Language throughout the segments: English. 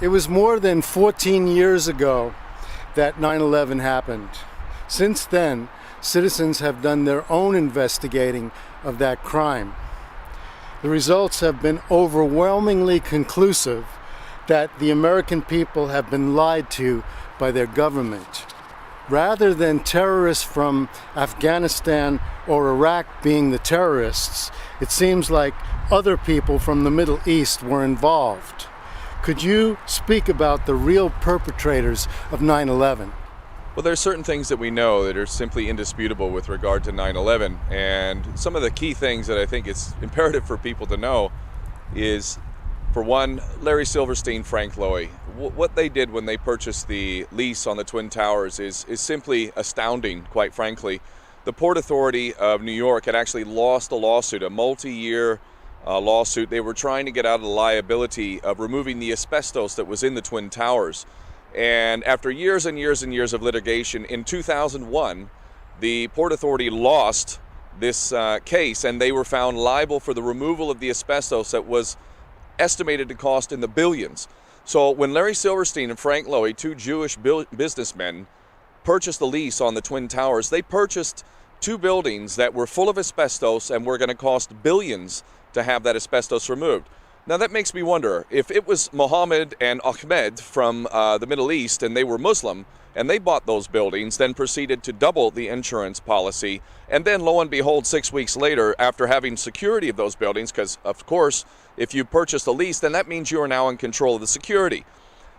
It was more than 14 years ago that 9/11 happened. Since then, citizens have done their own investigating of that crime. The results have been overwhelmingly conclusive that the American people have been lied to by their government. Rather than terrorists from Afghanistan or Iraq being the terrorists, it seems like other people from the Middle East were involved. Could you speak about the real perpetrators of 9/11? Well, there are certain things that we know that are simply indisputable with regard to 9/11, and some of the key things that I think it's imperative for people to know is, for one, Larry Silverstein, Frank Lowy. What they did when they purchased the lease on the Twin Towers is simply astounding, quite frankly. The Port Authority of New York had actually lost a lawsuit, a multi-year lawsuit. They were trying to get out of the liability of removing the asbestos that was in the Twin Towers. And after years and years and years of litigation, in 2001, the Port Authority lost this case, and they were found liable for the removal of the asbestos that was estimated to cost in the billions. So when Larry Silverstein and Frank Lowy, two Jewish businessmen, purchased the lease on the Twin Towers, they purchased two buildings that were full of asbestos and were going to cost billions to have that asbestos removed. Now that makes me wonder, if it was Mohammed and Ahmed from the Middle East and they were Muslim and they bought those buildings, then proceeded to double the insurance policy, and then lo and behold 6 weeks later, after having security of those buildings, because of course if you purchase the lease, then that means you are now in control of the security.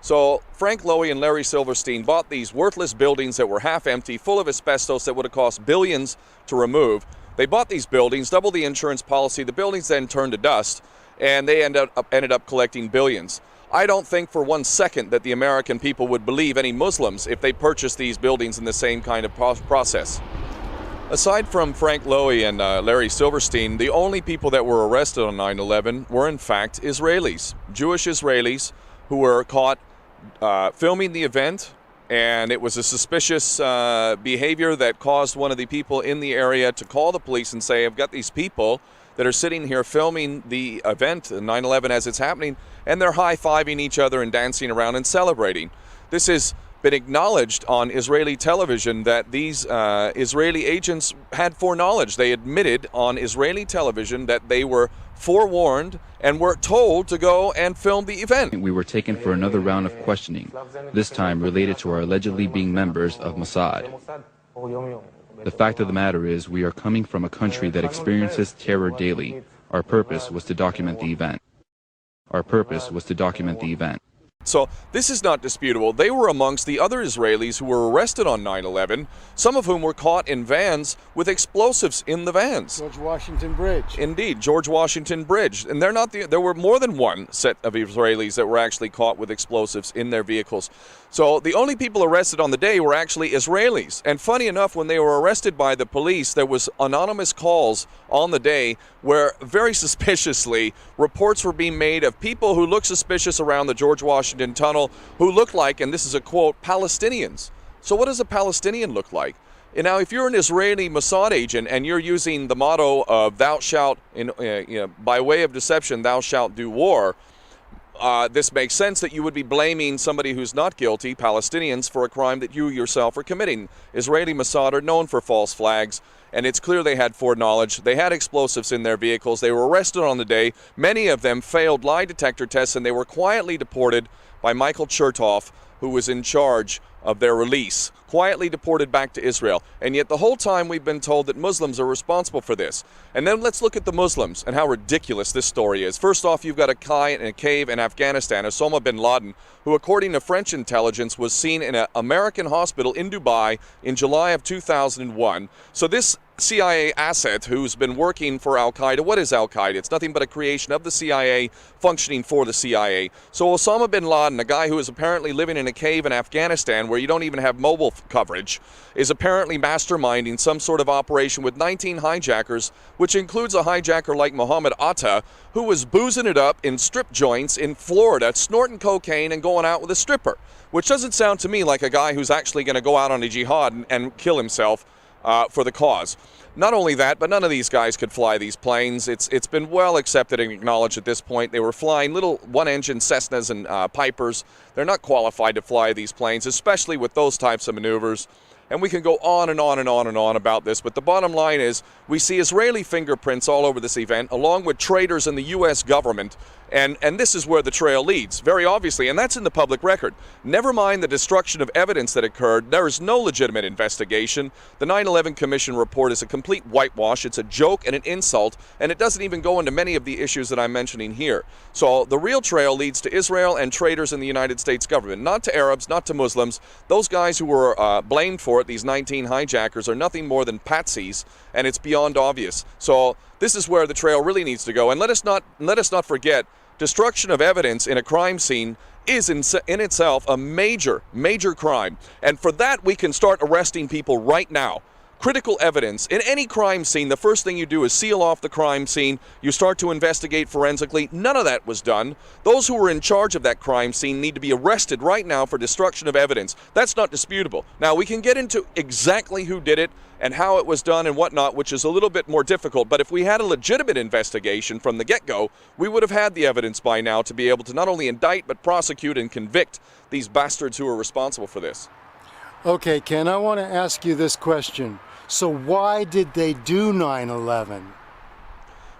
So Frank Lowy and Larry Silverstein bought these worthless buildings that were half empty, full of asbestos that would have cost billions to remove. They bought these buildings, doubled the insurance policy, the buildings then turned to dust, and they ended up collecting billions. I don't think for 1 second that the American people would believe any Muslims if they purchased these buildings in the same kind of process. Aside from Frank Lowy and Larry Silverstein, the only people that were arrested on 9/11 were in fact Israelis, Jewish Israelis, who were caught filming the event, and it was a suspicious behavior that caused one of the people in the area to call the police and say, I've got these people that are sitting here filming the event, 9/11 as it's happening, and they're high-fiving each other and dancing around and celebrating. This has been acknowledged on Israeli television that these Israeli agents had foreknowledge. They admitted on Israeli television that they were forewarned and were told to go and film the event. We were taken for another round of questioning, this time related to our allegedly being members of Mossad. The fact of the matter is, we are coming from a country that experiences terror daily. Our purpose was to document the event. So this is not disputable. They were amongst the other Israelis who were arrested on 9/11, some of whom were caught in vans with explosives in the vans. George Washington Bridge. Indeed, George Washington Bridge. And there were more than one set of Israelis that were actually caught with explosives in their vehicles. So the only people arrested on the day were actually Israelis. And funny enough, when they were arrested by the police, there was anonymous calls on the day where very suspiciously reports were being made of people who looked suspicious around the George Washington Tunnel, who looked like, and this is a quote, Palestinians. So what does a Palestinian look like? And now if you're an Israeli Mossad agent and you're using the motto of thou shalt, by way of deception, thou shalt do war, this makes sense that you would be blaming somebody who's not guilty, Palestinians, for a crime that you yourself are committing. Israeli Mossad are known for false flags, and it's clear they had foreknowledge. They had explosives in their vehicles. They were arrested on the day. Many of them failed lie detector tests, and they were quietly deported by Michael Chertoff, who was in charge of their release, quietly deported back to Israel. And yet the whole time we've been told that Muslims are responsible for this. And then let's look at the Muslims and how ridiculous this story is. First off, you've got a guy in a cave in Afghanistan, Osama bin Laden, who according to French intelligence was seen in an American hospital in Dubai in July of 2001. So this CIA asset who's been working for Al-Qaeda. What is Al-Qaeda? It's nothing but a creation of the CIA functioning for the CIA. So Osama bin Laden, a guy who is apparently living in a cave in Afghanistan where you don't even have mobile coverage, is apparently masterminding some sort of operation with 19 hijackers, which includes a hijacker like Mohammed Atta, who was boozing it up in strip joints in Florida, snorting cocaine and going out with a stripper, which doesn't sound to me like a guy who's actually going to go out on a jihad and kill himself. for the cause. Not only that, but none of these guys could fly these planes. It's been well accepted and acknowledged at this point. They were flying little one-engine Cessnas and Pipers. They're not qualified to fly these planes, especially with those types of maneuvers. And we can go on and on and on and on about this, but the bottom line is we see Israeli fingerprints all over this event, along with traitors in the U.S. government, and this is where the trail leads, very obviously, and that's in the public record. Never mind the destruction of evidence that occurred, there is no legitimate investigation. The 9/11 Commission report is a complete whitewash, it's a joke and an insult, and it doesn't even go into many of the issues that I'm mentioning here. So the real trail leads to Israel and traitors in the United States government, not to Arabs, not to Muslims. Those guys who were blamed for it, these 19 hijackers, are nothing more than patsies, and it's beyond obvious. So this is where the trail really needs to go, and let us not forget, destruction of evidence in a crime scene is in itself a major crime, and for that we can start arresting people right now. Critical evidence in any crime scene, the first thing you do is seal off the crime scene. You start to investigate forensically. None of that was done. Those who were in charge of that crime scene need to be arrested right now for destruction of evidence. That's not disputable. Now, we can get into exactly who did it and how it was done and whatnot, which is a little bit more difficult. But if we had a legitimate investigation from the get-go, we would have had the evidence by now to be able to not only indict but prosecute and convict these bastards who are responsible for this. Okay, Ken, I want to ask you this question. So why did they do 9/11?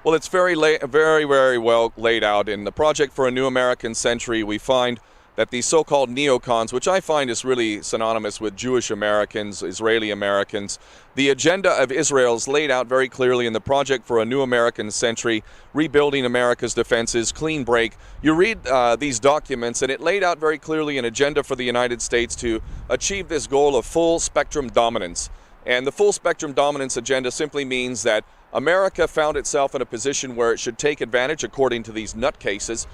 Well, it's very well laid out. In the Project for a New American Century, we find that these so-called neocons, which I find is really synonymous with Jewish Americans, Israeli Americans, the agenda of Israel is laid out very clearly in the Project for a New American Century, Rebuilding America's Defenses, Clean Break. You read these documents, and it laid out very clearly an agenda for the United States to achieve this goal of full spectrum dominance. And the full spectrum dominance agenda simply means that America found itself in a position where it should take advantage, according to these nutcases,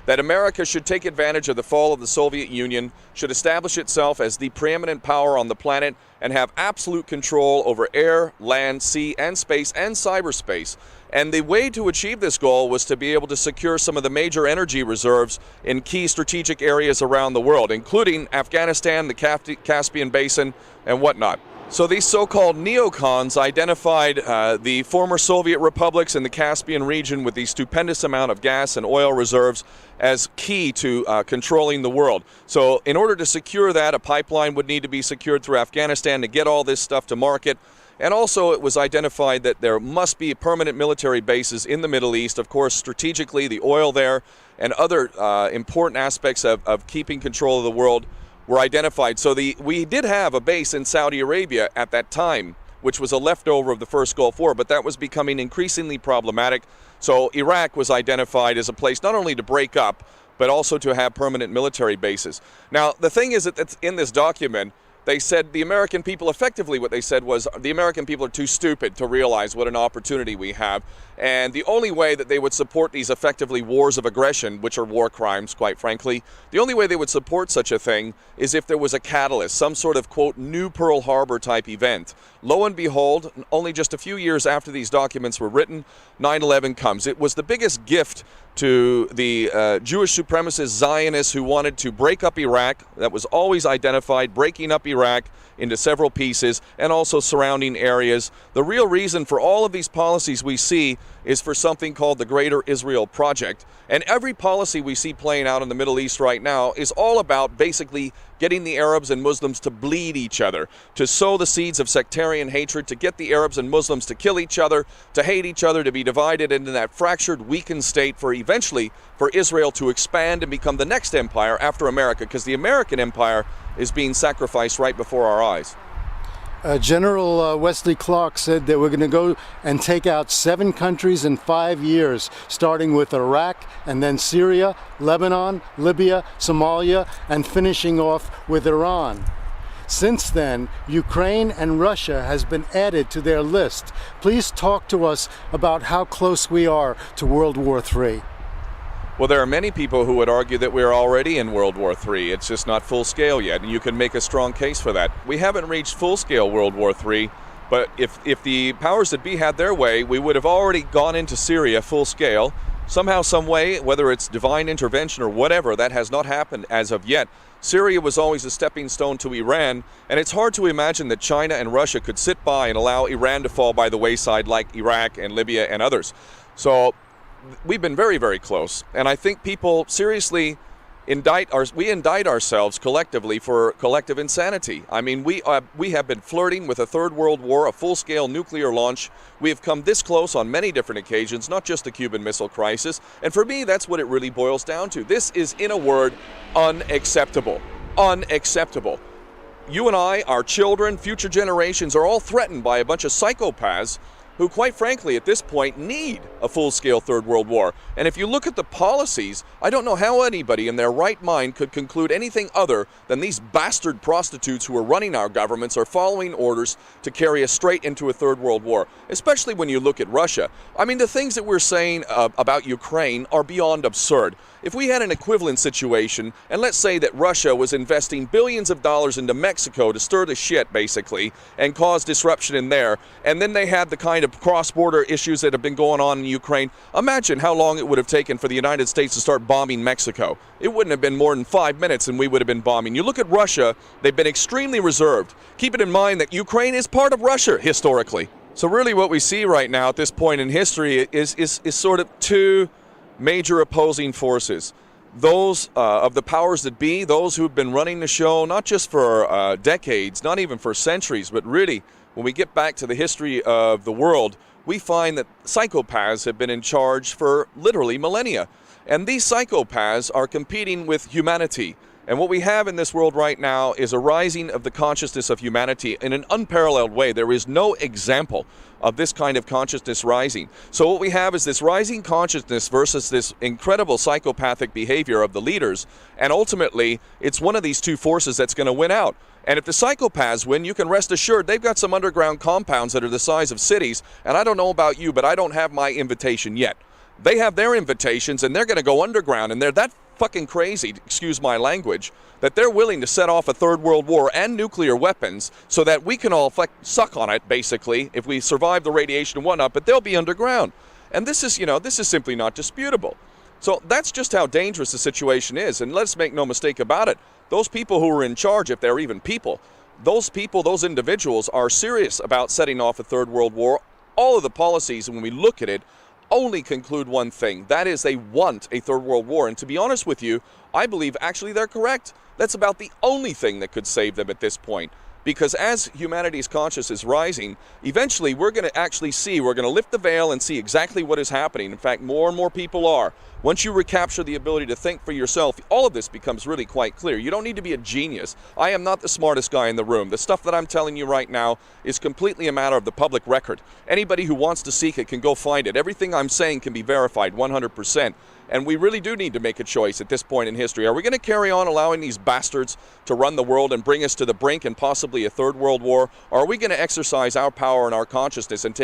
that America should take advantage of the fall of the Soviet Union, should establish itself as the preeminent power on the planet, and have absolute control over air, land, sea, and space, and cyberspace. And the way to achieve this goal was to be able to secure some of the major energy reserves in key strategic areas around the world, including Afghanistan, the Caspian Basin, and whatnot. So these so-called neocons identified the former Soviet republics in the Caspian region with the stupendous amount of gas and oil reserves as key to controlling the world. So in order to secure that, a pipeline would need to be secured through Afghanistan to get all this stuff to market. And also it was identified that there must be permanent military bases in the Middle East. Of course, strategically, the oil there and other important aspects of keeping control of the world were identified. So we did have a base in Saudi Arabia at that time, which was a leftover of the first Gulf War, but that was becoming increasingly problematic. So Iraq was identified as a place not only to break up, but also to have permanent military bases. Now, the thing is that that's in this document, they said the American people, effectively what they said was the American people are too stupid to realize what an opportunity we have. And the only way that they would support these effectively wars of aggression, which are war crimes, quite frankly, the only way they would support such a thing is if there was a catalyst, some sort of, quote, new Pearl Harbor type event. Lo and behold, only just a few years after these documents were written, 9/11 comes. It was the biggest gift to the Jewish supremacist Zionists who wanted to break up Iraq. That was always identified, breaking up Iraq into several pieces and also surrounding areas. The real reason for all of these policies we see is for something called the Greater Israel Project. And every policy we see playing out in the Middle East right now is all about basically getting the Arabs and Muslims to bleed each other, to sow the seeds of sectarian hatred, to get the Arabs and Muslims to kill each other, to hate each other, to be divided into that fractured, weakened state for eventually for Israel to expand and become the next empire after America, because the American empire is being sacrificed right before our eyes. General Wesley Clark said that we're going to go and take out 7 countries in 5 years, starting with Iraq and then Syria, Lebanon, Libya, Somalia, and finishing off with Iran. Since then, Ukraine and Russia has been added to their list. Please talk to us about how close we are to World War III. Well, there are many people who would argue that we're already in World War III. It's just not full scale yet, and you can make a strong case for that. We haven't reached full scale World War III, but if the powers that be had their way, we would have already gone into Syria full scale. Somehow, some way, whether it's divine intervention or whatever, that has not happened as of yet. Syria was always a stepping stone to Iran, and it's hard to imagine that China and Russia could sit by and allow Iran to fall by the wayside like Iraq and Libya and others. So we've been very, very close, and I think people seriously indict ourselves collectively for collective insanity. I mean, we have been flirting with a third world war, a full-scale nuclear launch. We have come this close on many different occasions, not just the Cuban Missile Crisis. And for me, that's what it really boils down to. This is, in a word, unacceptable. Unacceptable. You and I, our children, future generations are all threatened by a bunch of psychopaths who, quite frankly, at this point, need a full-scale third world war. And if you look at the policies, I don't know how anybody in their right mind could conclude anything other than these bastard prostitutes who are running our governments are following orders to carry us straight into a third world war, especially when you look at Russia. I mean, the things that we're saying about Ukraine are beyond absurd. If we had an equivalent situation, and let's say that Russia was investing billions of dollars into Mexico to stir the shit, basically, and cause disruption in there, and then they had the kind of cross-border issues that have been going on in Ukraine, imagine how long it would have taken for the United States to start bombing Mexico. It wouldn't have been more than 5 minutes and we would have been bombing. You look at Russia, they've been extremely reserved. Keep it in mind that Ukraine is part of Russia, historically. So really what we see right now at this point in history is sort of two major opposing forces. Those of the powers that be, those who've been running the show, not just for decades, not even for centuries, but really, when we get back to the history of the world, we find that psychopaths have been in charge for literally millennia. And these psychopaths are competing with humanity. And what we have in this world right now is a rising of the consciousness of humanity in an unparalleled way. There is no example of this kind of consciousness rising. So what we have is this rising consciousness versus this incredible psychopathic behavior of the leaders. And ultimately, it's one of these two forces that's going to win out. And if the psychopaths win, you can rest assured they've got some underground compounds that are the size of cities. And I don't know about you, but I don't have my invitation yet. They have their invitations, and they're going to go underground, and they're that fucking crazy, excuse my language, that they're willing to set off a third world war and nuclear weapons so that we can all suck on it, basically, if we survive the radiation and whatnot, but they'll be underground. And this is, this is simply not disputable. So that's just how dangerous the situation is, and let's make no mistake about it. Those people who are in charge, if they're even people, those individuals are serious about setting off a third world war. All of the policies, when we look at it, only conclude one thing. That is, they want a third world war. And to be honest with you, I believe actually they're correct. That's about the only thing that could save them at this point. Because as humanity's consciousness is rising, eventually we're going to actually see, we're going to lift the veil and see exactly what is happening. In fact, more and more people are. Once you recapture the ability to think for yourself, all of this becomes really quite clear. You don't need to be a genius. I am not the smartest guy in the room. The stuff that I'm telling you right now is completely a matter of the public record. Anybody who wants to seek it can go find it. Everything I'm saying can be verified 100%. And we really do need to make a choice at this point in history. Are we going to carry on allowing these bastards to run the world and bring us to the brink and possibly a third world war? Or are we going to exercise our power and our consciousness and take